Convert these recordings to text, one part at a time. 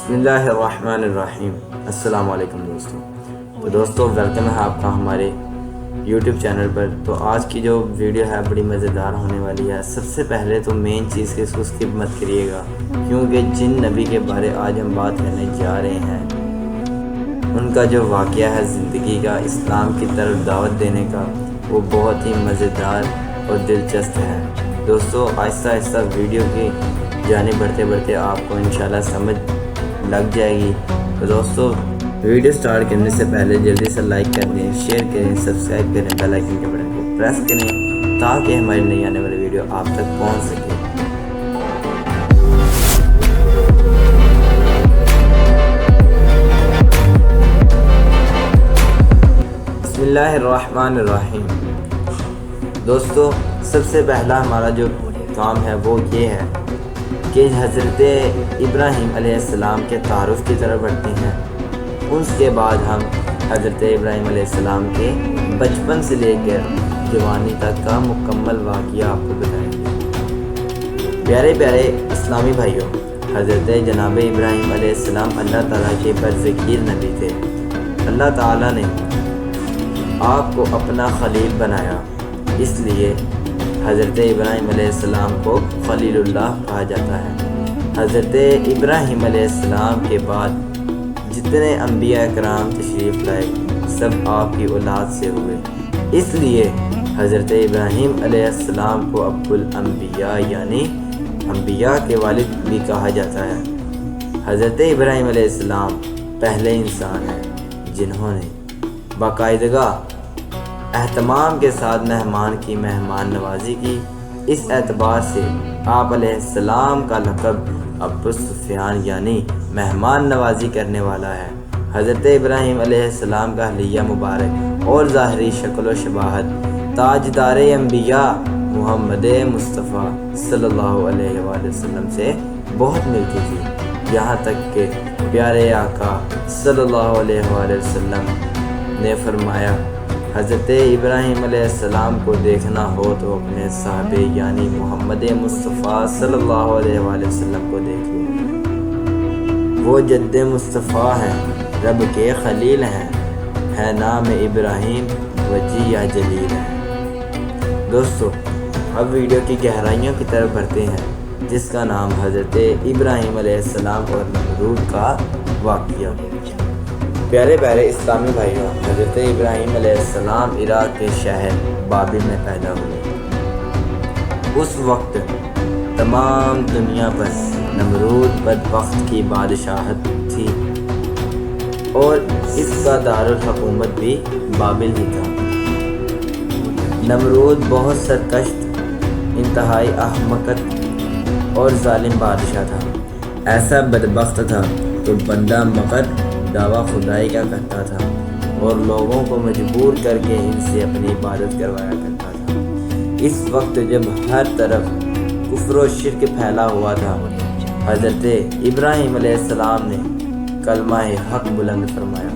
بسم اللہ الرحمن الرحیم۔ السلام علیکم دوستوں ویلکم ہے آپ کا ہمارے یوٹیوب چینل پر۔ تو آج کی جو ویڈیو ہے بڑی مزیدار ہونے والی ہے۔ سب سے پہلے تو مین چیز کہ اس کو اسکپ مت کریے گا، کیونکہ جن نبی کے بارے آج ہم بات کرنے جا رہے ہیں ان کا جو واقعہ ہے زندگی کا، اسلام کی طرف دعوت دینے کا، وہ بہت ہی مزیدار اور دلچسپ ہے۔ دوستوں آہستہ آہستہ ویڈیو کی جانب بڑھتے آپ کو انشاءاللہ سمجھ لگ جائے گی۔ تو دوستوں ویڈیو سٹارٹ کرنے سے پہلے جلدی سے لائک کر دیں، شیئر کریں، سبسکرائب کریں، بیل آئکن کے بٹن کو پریس کریں تاکہ ہماری نئی آنے والی ویڈیو آپ تک پہنچ سکے۔ بسم اللہ الرحمن الرحیم۔ دوستو سب سے پہلا ہمارا جو کام ہے وہ یہ ہے کہ حضرت ابراہیم علیہ السلام کے تعارف کی طرف بڑھتے ہیں۔ اس کے بعد ہم حضرت ابراہیم علیہ السلام کے بچپن سے لے کر جوانی تک کا مکمل واقعہ آپ کو بتائیں گے۔ پیارے پیارے اسلامی بھائیوں، حضرت جناب ابراہیم علیہ السلام اللہ تعالیٰ کے برزخیر نبی تھے۔ اللہ تعالیٰ نے آپ کو اپنا خلیل بنایا، اس لیے حضرت ابراہیم علیہ السلام کو خلیل اللہ کہا جاتا ہے۔ حضرت ابراہیم علیہ السلام کے بعد جتنے انبیاء کرام تشریف لائے سب آپ کی اولاد سے ہوئے، اس لیے حضرت ابراہیم علیہ السلام کو ابو الانبیاء یعنی انبیاء کے والد بھی کہا جاتا ہے۔ حضرت ابراہیم علیہ السلام پہلے انسان ہیں جنہوں نے باقاعدگی اہتمام کے ساتھ مہمان کی مہمان نوازی کی۔ اس اعتبار سے آپ علیہ السلام کا لقب ابو سفیان یعنی مہمان نوازی کرنے والا ہے۔ حضرت ابراہیم علیہ السلام کا حلیہ مبارک اور ظاہری شکل و شباہت تاجدار انبیاء محمد مصطفیٰ صلی اللہ علیہ وآلہ وسلم سے بہت ملتی تھی، یہاں تک کہ پیارے آقا صلی اللہ علیہ وآلہ وسلم نے فرمایا حضرت ابراہیم علیہ السلام کو دیکھنا ہو تو اپنے صحابے یعنی محمد مصطفیٰ صلی اللہ علیہ وآلہ وسلم کو دیکھ لو، وہ جد مصطفیٰ ہیں، رب کے خلیل ہیں، ہے نام ابراہیم وجی یا جلیل ہے۔ دوستو اب ویڈیو کی گہرائیوں کی طرف بڑھتے ہیں، جس کا نام حضرت ابراہیم علیہ السلام اور نمرود کا واقعہ۔ پیارے پیارے اسلامی بھائیوں، حضرت ابراہیم علیہ السلام عراق کے شہر بابل میں پیدا ہوئے۔ اس وقت تمام دنیا پر نمرود بدبخت کی بادشاہت تھی اور اس کا دارالحکومت بھی بابل ہی تھا۔ نمرود بہت سرکشت، انتہائی احمقت اور ظالم بادشاہ تھا۔ ایسا بدبخت تھا تو بندہ مگر دعویٰ خدائی کا کرتا تھا اور لوگوں کو مجبور کر کے ان سے اپنی عبادت کروایا کرتا تھا۔ اس وقت جب ہر طرف کفر و شرک پھیلا ہوا تھا، حضرت ابراہیم علیہ السلام نے کلمہ حق بلند فرمایا،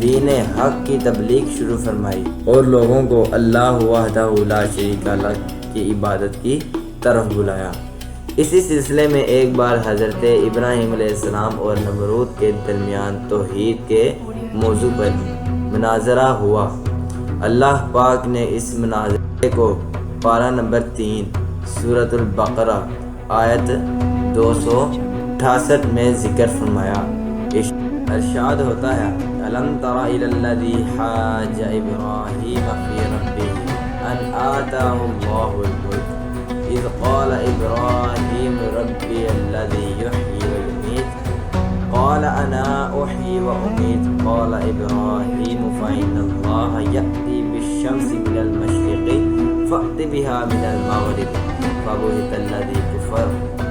دین حق کی تبلیغ شروع فرمائی اور لوگوں کو اللہ وحدہ لا شریک لہ کی عبادت کی طرف بلایا۔ اسی سلسلے میں ایک بار حضرت ابراہیم علیہ السلام اور نمرود کے درمیان توحید کے موضوع پر مناظرہ ہوا۔ اللہ پاک نے اس مناظرے کو پارہ نمبر 3 سورۃ البقرہ آیت 268 میں ذکر فرمایا۔ ارشاد ہوتا ہے، أَلَمْ تَرَ إِلَى الَّذِي حَاجَّ إِبْرَاهِيمَ فِي رَبِّهِ أَنْ آتَاهُ اللَّهُ الْمُلْكَ إذ قال إبراهيم ربي الذي يحيي ويميت قال أنا أحيي وأميت قال إبراهيم فإن الله يأتي بالشمس من المشرق فأت بها من المغرب فبهت الذي كفر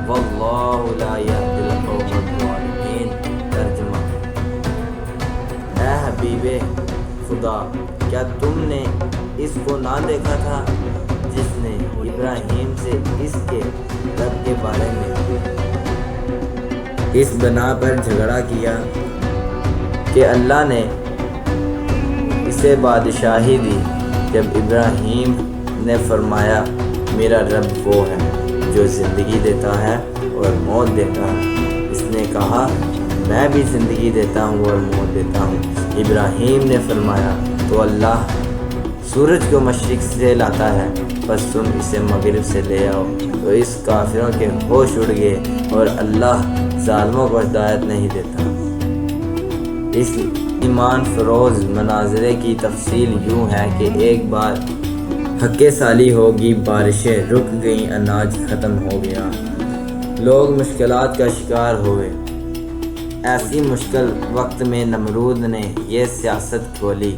والله لا يهدي القوم الظالمين۔ ترجمہ: اے حبیب خدا، کیا تم نے اس کو نہ دیکھا تھا جس نے ابراہیم سے اس کے رب کے بارے میں اس بنا پر جھگڑا کیا کہ اللہ نے اسے بادشاہی دی، جب ابراہیم نے فرمایا میرا رب وہ ہے جو زندگی دیتا ہے اور موت دیتا ہے۔ اس نے کہا میں بھی زندگی دیتا ہوں اور موت دیتا ہوں۔ ابراہیم نے فرمایا تو اللہ سورج کو مشرق سے لاتا ہے، بس تم اسے مغرب سے لے آؤ۔ تو اس کافروں کے ہوش اڑ گئے اور اللہ ظالموں کو ہدایت نہیں دیتا۔ اس ایمان فروز مناظرے کی تفصیل یوں ہے کہ ایک بار حق سالی ہوگی، بارشیں رک گئیں، اناج ختم ہو گیا، لوگ مشکلات کا شکار ہوئے۔ ایسی مشکل وقت میں نمرود نے یہ سیاست کھولی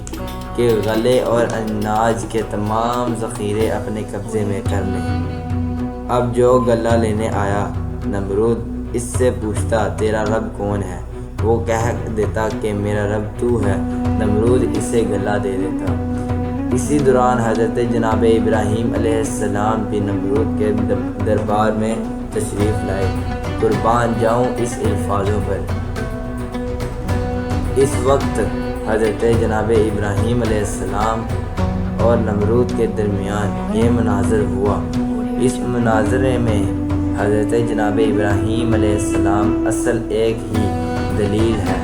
کہ غلے اور اناج کے تمام ذخیرے اپنے قبضے میں کر لیں۔ اب جو غلہ لینے آیا، نمرود اس سے پوچھتا تیرا رب کون ہے؟ وہ کہہ دیتا کہ میرا رب تو ہے۔ نمرود اسے غلہ دے دیتا۔ اسی دوران حضرت جناب ابراہیم علیہ السلام بھی نمرود کے دربار میں تشریف لائے۔ قربان جاؤں اس الفاظوں پر۔ اس وقت حضرت جناب ابراہیم علیہ السلام اور نمرود کے درمیان یہ مناظر ہوا۔ اس مناظرے میں حضرت جناب ابراہیم علیہ السلام اصل ایک ہی دلیل ہے،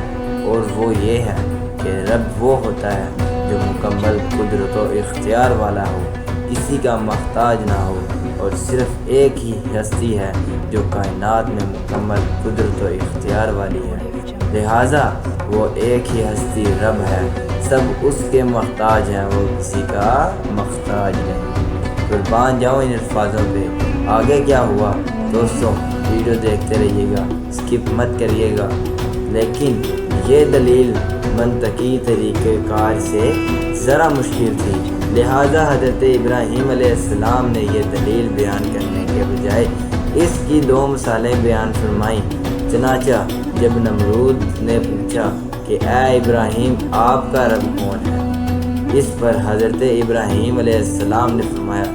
اور وہ یہ ہے کہ رب وہ ہوتا ہے جو مکمل قدرت و اختیار والا ہو، کسی کا محتاج نہ ہو، اور صرف ایک ہی ہستی ہے جو کائنات میں مکمل قدرت و اختیار والی ہے، لہٰذا وہ ایک ہی ہستی رب ہے، سب اس کے محتاج ہیں، وہ کسی کا محتاج نہیں۔ قربان جاؤں ان الفاظوں پہ۔ آگے کیا ہوا دوستوں، ویڈیو دیکھتے رہیے گا، اسکپ مت کریے گا۔ لیکن یہ دلیل منطقی طریقہ کار سے ذرا مشکل تھی، لہٰذا حضرت ابراہیم علیہ السلام نے یہ دلیل بیان کرنے کے بجائے اس کی دو مثالیں بیان فرمائیں۔ چنانچہ جب نمرود نے پوچھا کہ اے ابراہیم آپ کا رب کون ہے، اس پر حضرت ابراہیم علیہ السلام نے فرمایا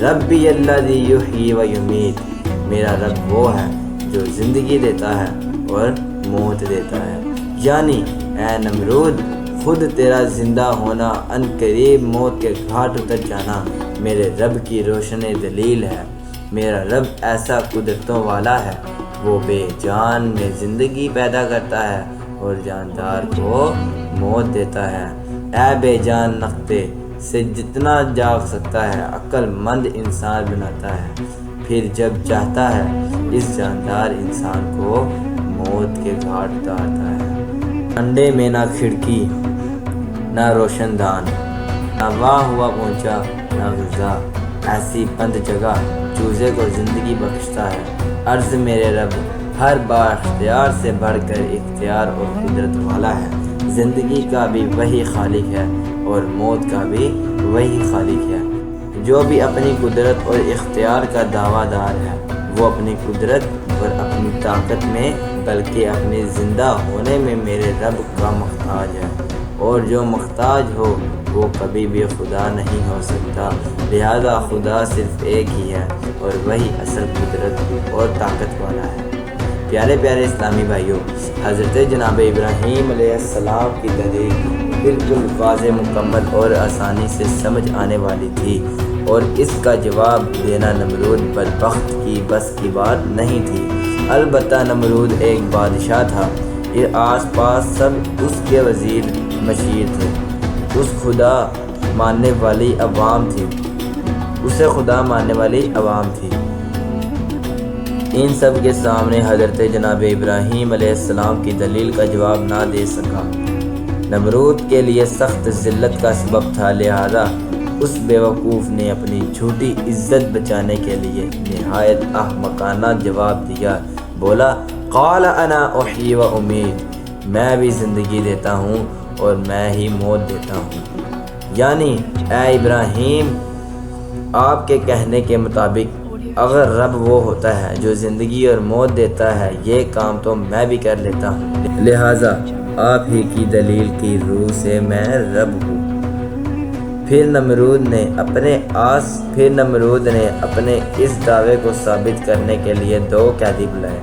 ربی الذی یحیی و یمیت، میرا رب وہ ہے جو زندگی دیتا ہے اور موت دیتا ہے، یعنی اے نمرود خود تیرا زندہ ہونا، ان قریب موت کے گھاٹ اتر جانا میرے رب کی روشن دلیل ہے۔ میرا رب ایسا قدرتوں والا ہے، وہ بے جان میں زندگی پیدا کرتا ہے اور جاندار کو موت دیتا ہے۔ اے بے جان نقطے سے جتنا جاگ سکتا ہے عقل مند انسان بناتا ہے، پھر جب چاہتا ہے اس جاندار انسان کو موت کے گھاٹ اتارتا ہے۔ انڈے میں نہ کھڑکی نہ روشن دان، نہ واہ ہوا پہنچا نہ غذا، ایسی بند جگہ چوزے کو زندگی بخشتا ہے۔ عرض میرے رب ہر با اختیار سے بڑھ کر اختیار اور قدرت والا ہے، زندگی کا بھی وہی خالق ہے اور موت کا بھی وہی خالق ہے۔ جو بھی اپنی قدرت اور اختیار کا دعویٰ دار ہے وہ اپنی قدرت اور اپنی طاقت میں بلکہ اپنے زندہ ہونے میں میرے رب کا محتاج ہے، اور جو محتاج ہو وہ کبھی بھی خدا نہیں ہو سکتا، لہذا خدا صرف ایک ہی ہے اور وہی اصل قدرت اور طاقت والا ہے۔ پیارے پیارے اسلامی بھائیوں، حضرت جناب ابراہیم علیہ السلام کی دلیل بالکل واضح، مکمل اور آسانی سے سمجھ آنے والی تھی، اور اس کا جواب دینا نمرود بدبخت کی بس کی بات نہیں تھی۔ البتہ نمرود ایک بادشاہ تھا، یہ آس پاس سب اس کے وزیر مشیر تھے، اسے خدا ماننے والی عوام تھی۔ ان سب کے سامنے حضرت جناب ابراہیم علیہ السلام کی دلیل کا جواب نہ دے سکا۔ نمرود کے لیے سخت ذلت کا سبب تھا، لہذا اس بیوقوف نے اپنی جھوٹی عزت بچانے کے لیے نہایت احمقانہ جواب دیا، بولا قال انا احیی و امیت، میں بھی زندگی دیتا ہوں اور میں ہی موت دیتا ہوں، یعنی اے ابراہیم آپ کے کہنے کے مطابق اگر رب وہ ہوتا ہے جو زندگی اور موت دیتا ہے، یہ کام تو میں بھی کر لیتا ہوں، لہٰذا آپ ہی کی دلیل کی روح سے میں رب ہوں۔ پھر نمرود نے اپنے اس دعوے کو ثابت کرنے کے لیے دو قیدی بلائے،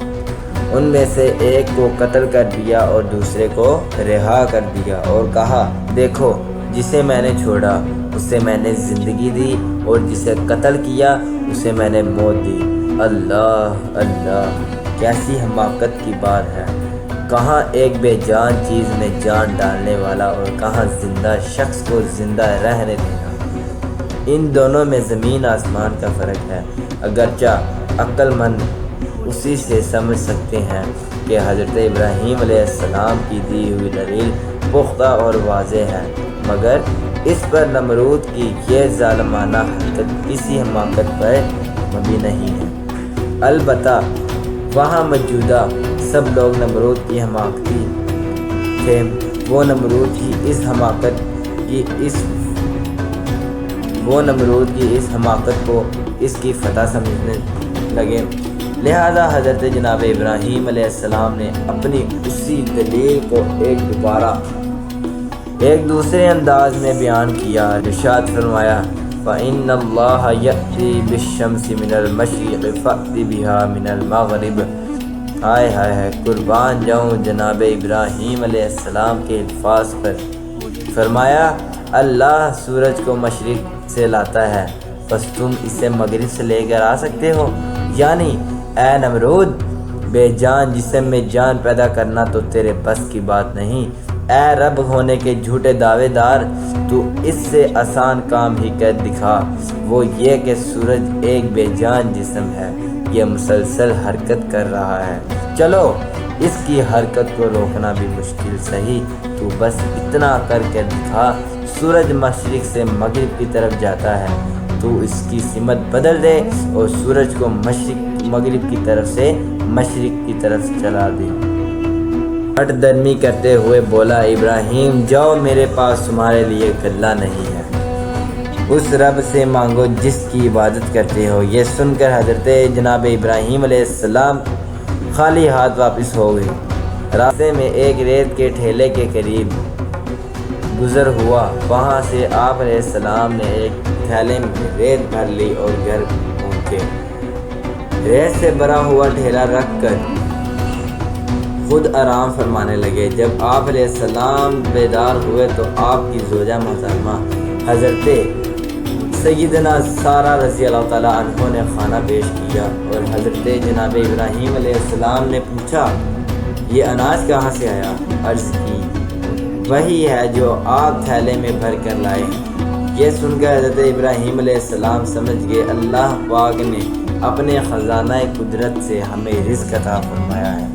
ان میں سے ایک کو قتل کر دیا اور دوسرے کو رہا کر دیا، اور کہا دیکھو جسے میں نے چھوڑا اسے میں نے زندگی دی، اور جسے قتل کیا اسے میں نے موت دی۔ اللہ اللہ، کیسی حماقت کی بات ہے! کہاں ایک بے جان چیز میں جان ڈالنے والا اور کہاں زندہ شخص کو زندہ رہنے دینا۔ ان دونوں میں زمین آسمان کا فرق ہے۔ اگرچہ عقل مند اسی سے سمجھ سکتے ہیں کہ حضرت ابراہیم علیہ السلام کی دی ہوئی دلیل پختہ اور واضح ہے، مگر اس پر نمرود کی یہ ظالمانہ حرکت کسی حماقت پر مبنی نہیں ہے۔ البتہ وہاں موجودہ سب لوگ نمرود کی حماقتی تھے، وہ نمرود کی اس حماقت کو اس کی فتح سمجھنے لگے، لہذا حضرت جناب ابراہیم علیہ السلام نے اپنی اسی دلیل کو ایک دوسرے انداز میں بیان کیا۔ ارشاد فرمایا فَإِنَّ اللَّهَ يَأْتِي بِالشَّمْسِ مِنَ الْمَشْرِقِ فَأْتِ بِهَا مِنَ الْمَغْرِبِ۔ ہائے ہائے ہائے، قربان جاؤں جناب ابراہیم علیہ السلام کے الفاظ پر۔ فرمایا اللہ سورج کو مشرق سے لاتا ہے، بس تم اسے مغرب سے لے کر آ سکتے ہو؟ یعنی اے نمرود، بے جان جسم میں جان پیدا کرنا تو تیرے بس کی بات نہیں۔ اے رب ہونے کے جھوٹے دعوے دار، تو اس سے آسان کام ہی کر دکھا، وہ یہ کہ سورج ایک بے جان جسم ہے، یہ مسلسل حرکت کر رہا ہے، چلو اس کی حرکت کو روکنا بھی مشکل سہی، تو بس اتنا کر کے دکھا، سورج مشرق سے مغرب کی طرف جاتا ہے، تو اس کی سمت بدل دے اور سورج کو مغرب کی طرف سے مشرق کی طرف چلا دے۔ ہٹ درمی کرتے ہوئے بولا ابراہیم، جاؤ میرے پاس تمہارے لیے گلہ نہیں ہے، اس رب سے مانگو جس کی عبادت کرتے ہو۔ یہ سن کر حضرت جناب ابراہیم علیہ السلام خالی ہاتھ واپس ہو گئے۔ راستے میں ایک ریت کے ٹھیلے کے قریب گزر ہوا، وہاں سے آپ علیہ السلام نے ایک تھیلے میں ریت بھر لی اور گھر پہنچے۔ ریت سے بھرا ہوا ٹھیلا رکھ کر خود آرام فرمانے لگے۔ جب آپ علیہ السلام بیدار ہوئے تو آپ کی زوجہ محترمہ حضرت سیدنا سارہ رضی اللہ تعالیٰ عنہ نے کھانا پیش کیا، اور حضرت جناب ابراہیم علیہ السلام نے پوچھا یہ اناج کہاں سے آیا؟ عرض کی وہی ہے جو آپ تھیلے میں بھر کر لائے ہیں۔ یہ سن کر حضرت ابراہیم علیہ السلام سمجھ گئے اللہ پاک نے اپنے خزانہ قدرت سے ہمیں رزق عطا فرمایا ہے۔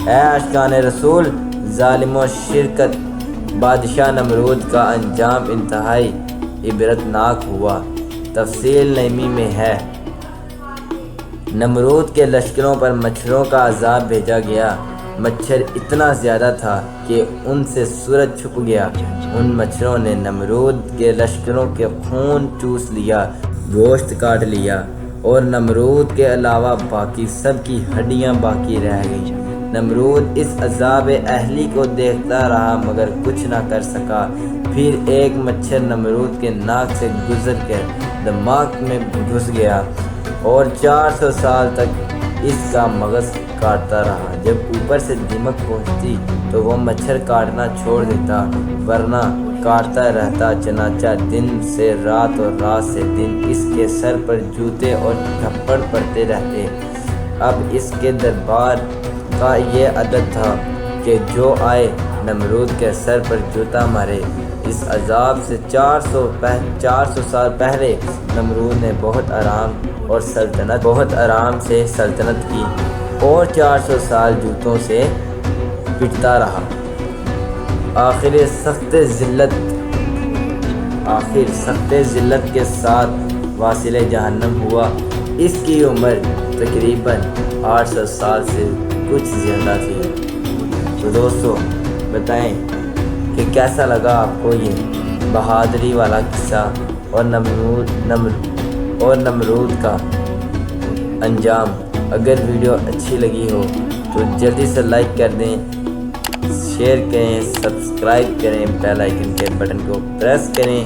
اے عاشقان رسول، ظالم و شرکت بادشاہ نمرود کا انجام انتہائی عبرتناک ہوا۔ تفصیل نعمی میں ہے، نمرود کے لشکروں پر مچھروں کا عذاب بھیجا گیا۔ مچھر اتنا زیادہ تھا کہ ان سے سورج چھپ گیا۔ ان مچھروں نے نمرود کے لشکروں کے خون چوس لیا، گوشت کاٹ لیا، اور نمرود کے علاوہ باقی سب کی ہڈیاں باقی رہ گئیں۔ نمرود اس عذاب اہلی کو دیکھتا رہا مگر کچھ نہ کر سکا۔ پھر ایک مچھر نمرود کے ناک سے گزر کر دماغ میں گھس گیا اور 400 سال تک اس کا مغز کاٹتا رہا۔ جب اوپر سے دیمک پہنچتی تو وہ مچھر کاٹنا چھوڑ دیتا، ورنہ کاٹتا رہتا، چنانچہ دن سے رات اور رات سے دن اس کے سر پر جوتے اور تھپڑ پڑتے رہتے۔ اب اس کے دربار کا یہ عادت تھا کہ جو آئے نمرود کے سر پر جوتا مارے۔ اس عذاب سے 400 سال پہلے نمرود نے بہت آرام سے سلطنت کی اور 400 سال جوتوں سے پٹتا رہا۔ آخر سخت ذلت کے ساتھ واصل جہنم ہوا۔ اس کی عمر تقریباً 800 سال سے کچھ زیادہ تھی۔ تو دوستو بتائیں کہ کیسا لگا آپ کو یہ بہادری والا قصہ اور نمرود کا انجام۔ اگر ویڈیو اچھی لگی ہو تو جلدی سے لائک کر دیں، شیئر کریں، سبسکرائب کریں، بیل آئیکن کے بٹن کو پریس کریں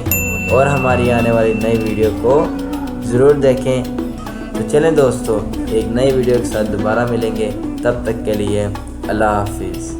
اور ہماری آنے والی نئی ویڈیو کو ضرور دیکھیں۔ تو چلیں دوستو، ایک نئی ویڈیو کے ساتھ دوبارہ ملیں گے، تب تک کے لیے اللہ حافظ۔